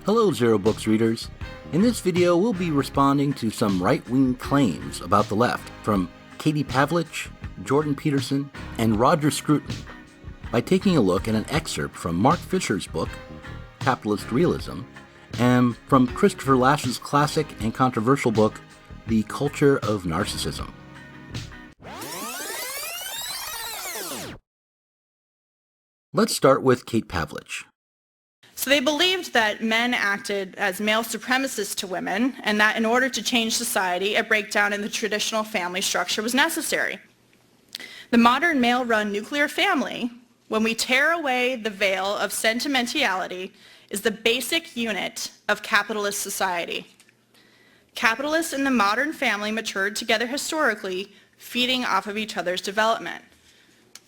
Hello Zero Books readers. In this video we'll be responding to some right-wing claims about the left from Katie Pavlich, Jordan Peterson, and Roger Scruton by taking a look at an excerpt from Mark Fisher's book, Capitalist Realism, and from Christopher Lasch's classic and controversial book, The Culture of Narcissism. Let's start with Kate Pavlich. So they believed that men acted as male supremacists to women, and that in order to change society, a breakdown in the traditional family structure was necessary. The modern male-run nuclear family, when we tear away the veil of sentimentality, is the basic unit of capitalist society. Capitalists in the modern family matured together historically, feeding off of each other's development.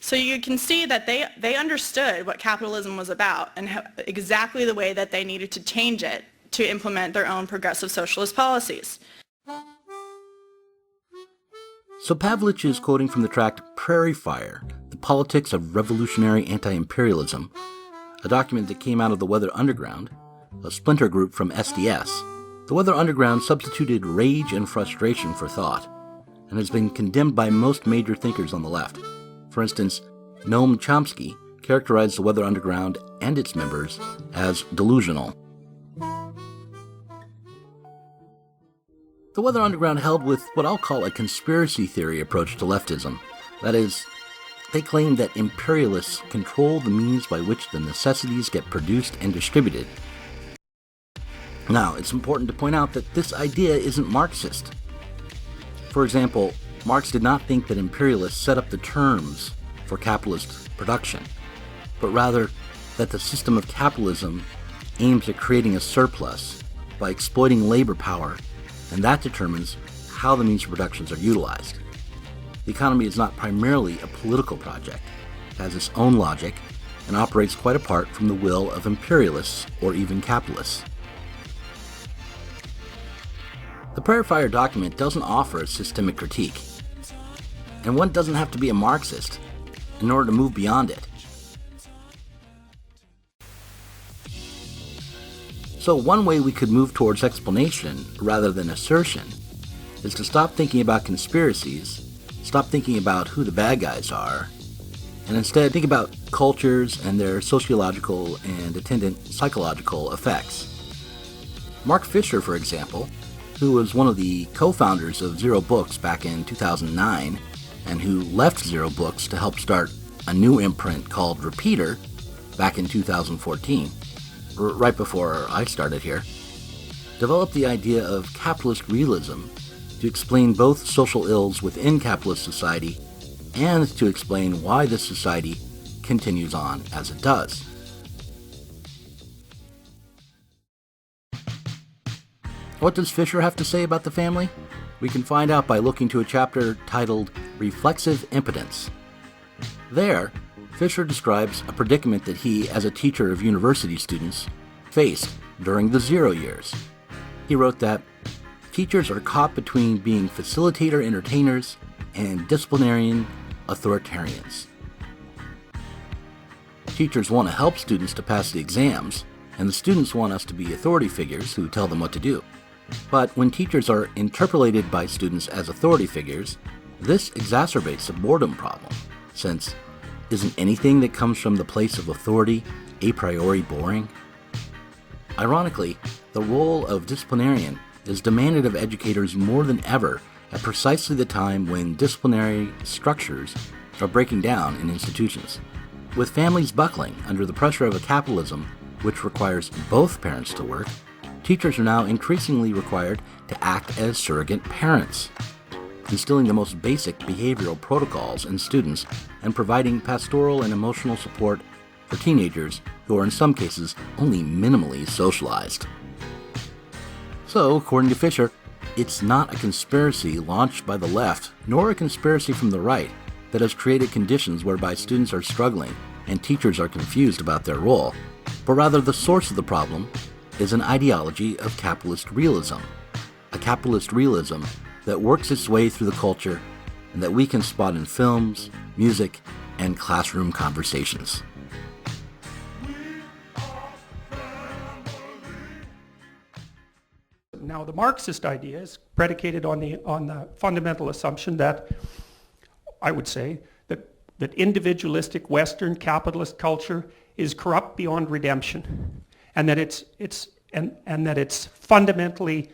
So you can see that they understood what capitalism was about and exactly the way that they needed to change it to implement their own progressive socialist policies. So Pavlich is quoting from the tract Prairie Fire, The Politics of Revolutionary Anti-Imperialism, a document that came out of the Weather Underground, a splinter group from SDS. The Weather Underground substituted rage and frustration for thought, and has been condemned by most major thinkers on the left. For instance, Noam Chomsky characterized the Weather Underground and its members as delusional. The Weather Underground held with what I'll call a conspiracy theory approach to leftism. That is, they claim that imperialists control the means by which the necessities get produced and distributed. Now, it's important to point out that this idea isn't Marxist. For example, Marx did not think that imperialists set up the terms for capitalist production, but rather that the system of capitalism aims at creating a surplus by exploiting labor power, and that determines how the means of production are utilized. The economy is not primarily a political project. It has its own logic and operates quite apart from the will of imperialists or even capitalists. The Prairie Fire document doesn't offer a systemic critique, and one doesn't have to be a Marxist in order to move beyond it. So one way we could move towards explanation rather than assertion is to stop thinking about conspiracies, stop thinking about who the bad guys are, and instead think about cultures and their sociological and attendant psychological effects. Mark Fisher, for example, who was one of the co-founders of Zero Books back in 2009, and who left Zero Books to help start a new imprint called Repeater back in 2014, right before I started here, developed the idea of capitalist realism to explain both social ills within capitalist society and to explain why this society continues on as it does. What does Fisher have to say about the family? We can find out by looking to a chapter titled Reflexive Impotence. There, Fisher describes a predicament that he, as a teacher of university students, faced during the 0 years. He wrote that teachers are caught between being facilitator entertainers and disciplinarian authoritarians. Teachers want to help students to pass the exams, and the students want us to be authority figures who tell them what to do. But when teachers are interpolated by students as authority figures, this exacerbates the boredom problem, since isn't anything that comes from the place of authority a priori boring? Ironically, the role of disciplinarian is demanded of educators more than ever at precisely the time when disciplinary structures are breaking down in institutions. With families buckling under the pressure of a capitalism which requires both parents to work, teachers are now increasingly required to act as surrogate parents, instilling the most basic behavioral protocols in students and providing pastoral and emotional support for teenagers who are in some cases only minimally socialized. So, according to Fisher, it's not a conspiracy launched by the left, nor a conspiracy from the right, that has created conditions whereby students are struggling and teachers are confused about their role, but rather the source of the problem is an ideology of capitalist realism, a capitalist realism that works its way through the culture and that we can spot in films, music, and classroom conversations. Now, the Marxist idea is predicated on the fundamental assumption that, I would say, that individualistic Western capitalist culture is corrupt beyond redemption, and that it's fundamentally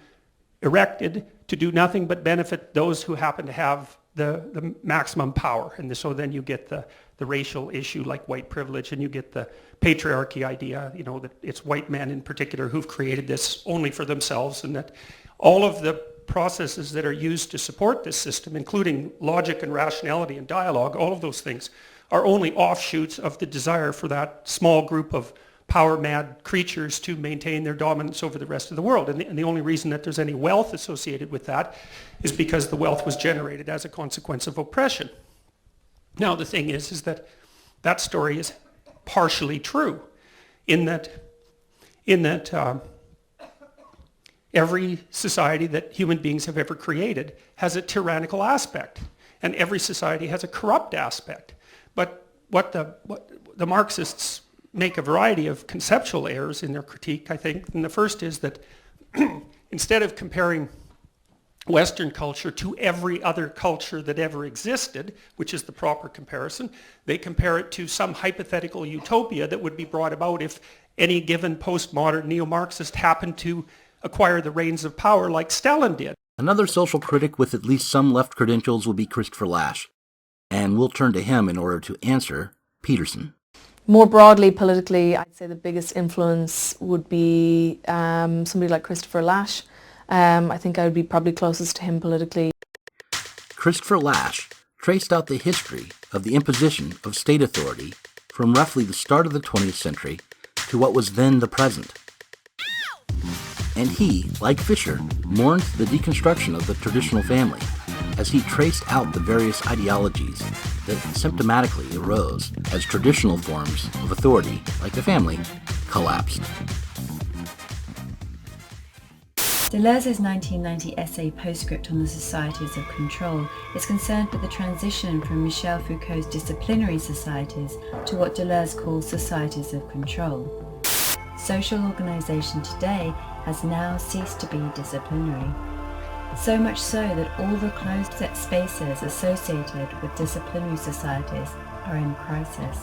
erected to do nothing but benefit those who happen to have the maximum power. And so then you get the racial issue like white privilege, and you get the patriarchy idea, that it's white men in particular who've created this only for themselves, and that all of the processes that are used to support this system, including logic and rationality and dialogue, all of those things are only offshoots of the desire for that small group of power-mad creatures to maintain their dominance over the rest of the world. And the only reason that there's any wealth associated with that is because the wealth was generated as a consequence of oppression. Now, the thing is that that story is partially true in that every society that human beings have ever created has a tyrannical aspect, and every society has a corrupt aspect. But what the Marxists make a variety of conceptual errors in their critique, I think. And the first is that instead of comparing Western culture to every other culture that ever existed, which is the proper comparison, they compare it to some hypothetical utopia that would be brought about if any given postmodern neo-Marxist happened to acquire the reins of power like Stalin did. Another social critic with at least some left credentials will be Chistopher Lasch, and we'll turn to him in order to answer Peterson. More broadly, politically, I'd say the biggest influence would be somebody like Chistopher Lasch. I think I would be probably closest to him politically. Chistopher Lasch traced out the history of the imposition of state authority from roughly the start of the 20th century to what was then the present. And he, like Fisher, mourned the deconstruction of the traditional family as he traced out the various ideologies that symptomatically arose as traditional forms of authority, like the family, collapsed. Deleuze's 1990 essay Postscript on the Societies of Control is concerned with the transition from Michel Foucault's disciplinary societies to what Deleuze calls societies of control. Social organization today has now ceased to be disciplinary. So much so that all the closed set spaces associated with disciplinary societies are in crisis.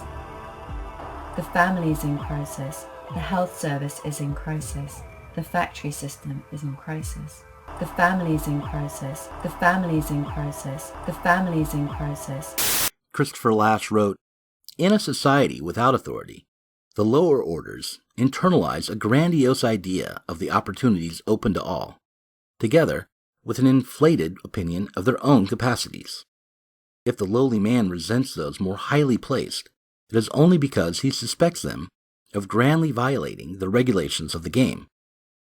The family is in crisis, the health service is in crisis, the factory system is in crisis. The family is in crisis, the family is in crisis, the family is in crisis. Chistopher Lasch wrote, "In a society without authority, the lower orders internalize a grandiose idea of the opportunities open to all, together with an inflated opinion of their own capacities. If the lowly man resents those more highly placed, it is only because he suspects them of grandly violating the regulations of the game,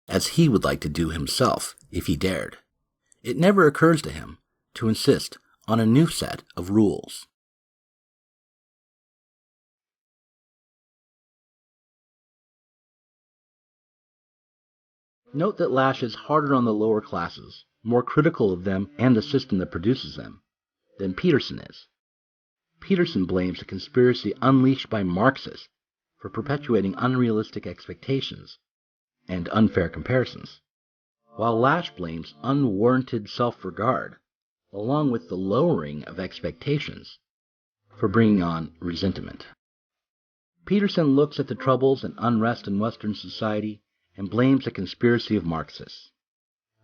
as he would like to do himself if he dared. It never occurs to him to insist on a new set of rules." Note that Lasch is harder on the lower classes, more critical of them and the system that produces them, than Peterson is. Peterson blames a conspiracy unleashed by Marxists for perpetuating unrealistic expectations and unfair comparisons, while Lasch blames unwarranted self-regard, along with the lowering of expectations, for bringing on resentment. Peterson looks at the troubles and unrest in Western society and blames a conspiracy of Marxists.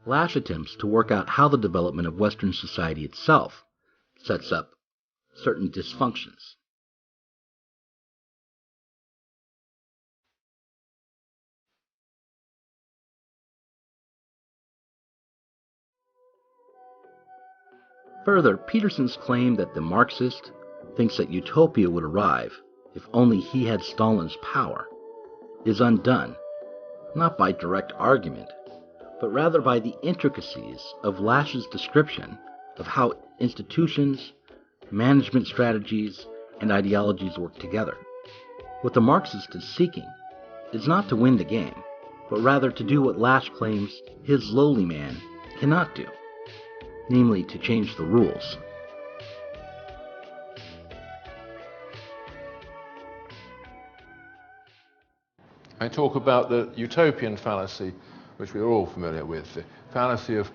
Lasch attempts to work out how the development of Western society itself sets up certain dysfunctions. Further, Peterson's claim that the Marxist thinks that utopia would arrive if only he had Stalin's power is undone, not by direct argument, but rather by the intricacies of Lasch's description of how institutions, management strategies, and ideologies work together. What the Marxist is seeking is not to win the game, but rather to do what Lasch claims his lowly man cannot do, namely to change the rules. I talk about the Utopian Fallacy, which we're all familiar with, the fallacy of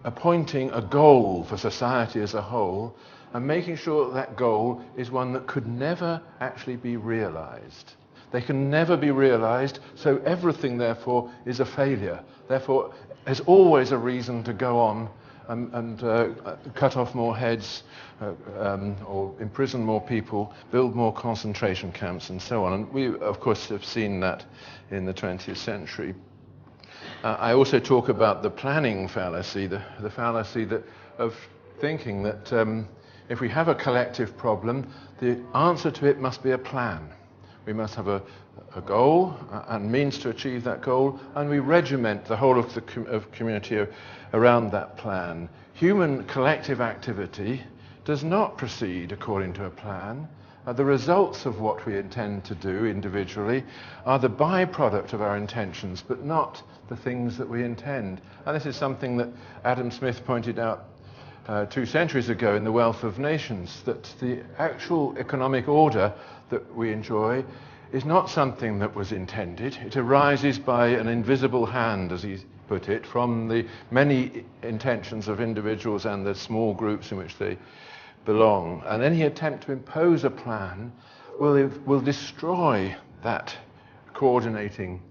appointing a goal for society as a whole and making sure that goal is one that could never actually be realized. They can never be realized, so everything, therefore, is a failure. Therefore, there's always a reason to go on and cut off more heads, or imprison more people, build more concentration camps, and so on. And we, of course, have seen that in the 20th century. I also talk about the planning fallacy, the fallacy of thinking that if we have a collective problem, the answer to it must be a plan. We must have a goal and means to achieve that goal, and we regiment the whole of the community around that plan. Human collective activity does not proceed according to a plan. The results of what we intend to do individually are the byproduct of our intentions, but not the things that we intend. And this is something that Adam Smith pointed out 2 centuries ago in The Wealth of Nations, that the actual economic order that we enjoy is not something that was intended. It arises by an invisible hand, as he put it, from the many intentions of individuals and the small groups in which they belong. And any attempt to impose a plan will destroy that coordinating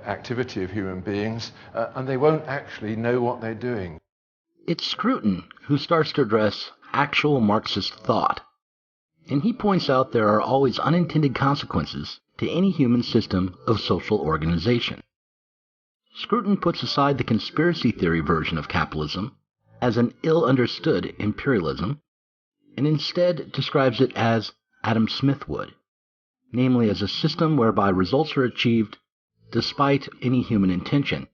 activity of human beings, and they won't actually know what they're doing. It's Scruton who starts to address actual Marxist thought, and he points out there are always unintended consequences to any human system of social organization. Scruton puts aside the conspiracy theory version of capitalism as an ill-understood imperialism, and instead describes it as Adam Smith would, namely as a system whereby results are achieved despite any human intention.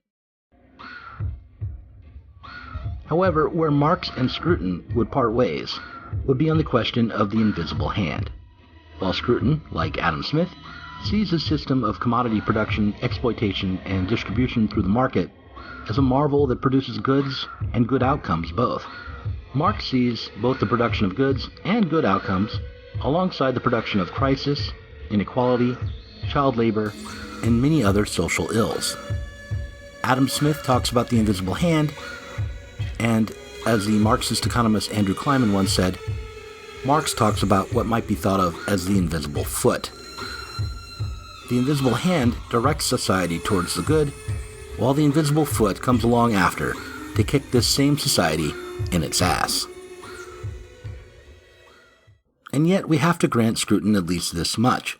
However, where Marx and Scruton would part ways would be on the question of the invisible hand. While Scruton, like Adam Smith, sees a system of commodity production, exploitation, and distribution through the market as a marvel that produces goods and good outcomes both. Marx sees both the production of goods and good outcomes alongside the production of crisis, inequality, child labor, and many other social ills. Adam Smith talks about the invisible hand, and as the Marxist economist Andrew Kleiman once said, Marx talks about what might be thought of as the invisible foot. The invisible hand directs society towards the good, while the invisible foot comes along after to kick this same society in its ass. And yet we have to grant Scruton at least this much.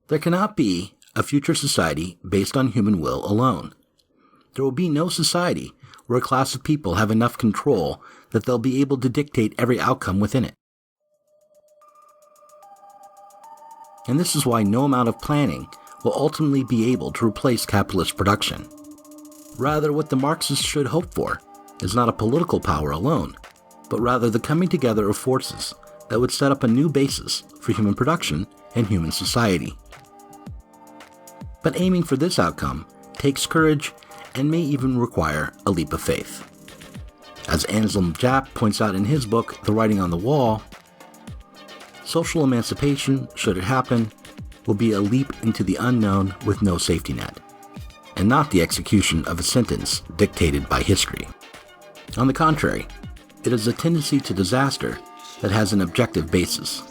There cannot be a future society based on human will alone. There will be no society where a class of people have enough control that they'll be able to dictate every outcome within it. And this is why no amount of planning will ultimately be able to replace capitalist production. Rather, what the Marxists should hope for is not a political power alone, but rather the coming together of forces that would set up a new basis for human production and human society. But aiming for this outcome takes courage and may even require a leap of faith. As Anselm Jappe points out in his book, The Writing on the Wall, social emancipation, should it happen, will be a leap into the unknown with no safety net, and not the execution of a sentence dictated by history. On the contrary, it is a tendency to disaster that has an objective basis.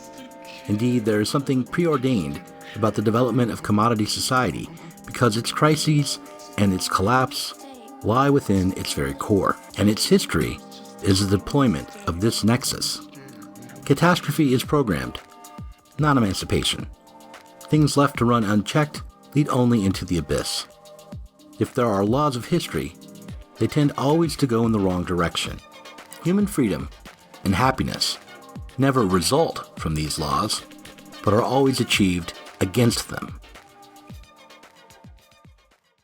Indeed, there is something preordained about the development of commodity society because its crises and its collapse lie within its very core, and its history is the deployment of this nexus. Catastrophe is programmed, not emancipation. Things left to run unchecked lead only into the abyss. If there are laws of history, they tend always to go in the wrong direction. Human freedom and happiness never result from these laws, but are always achieved against them.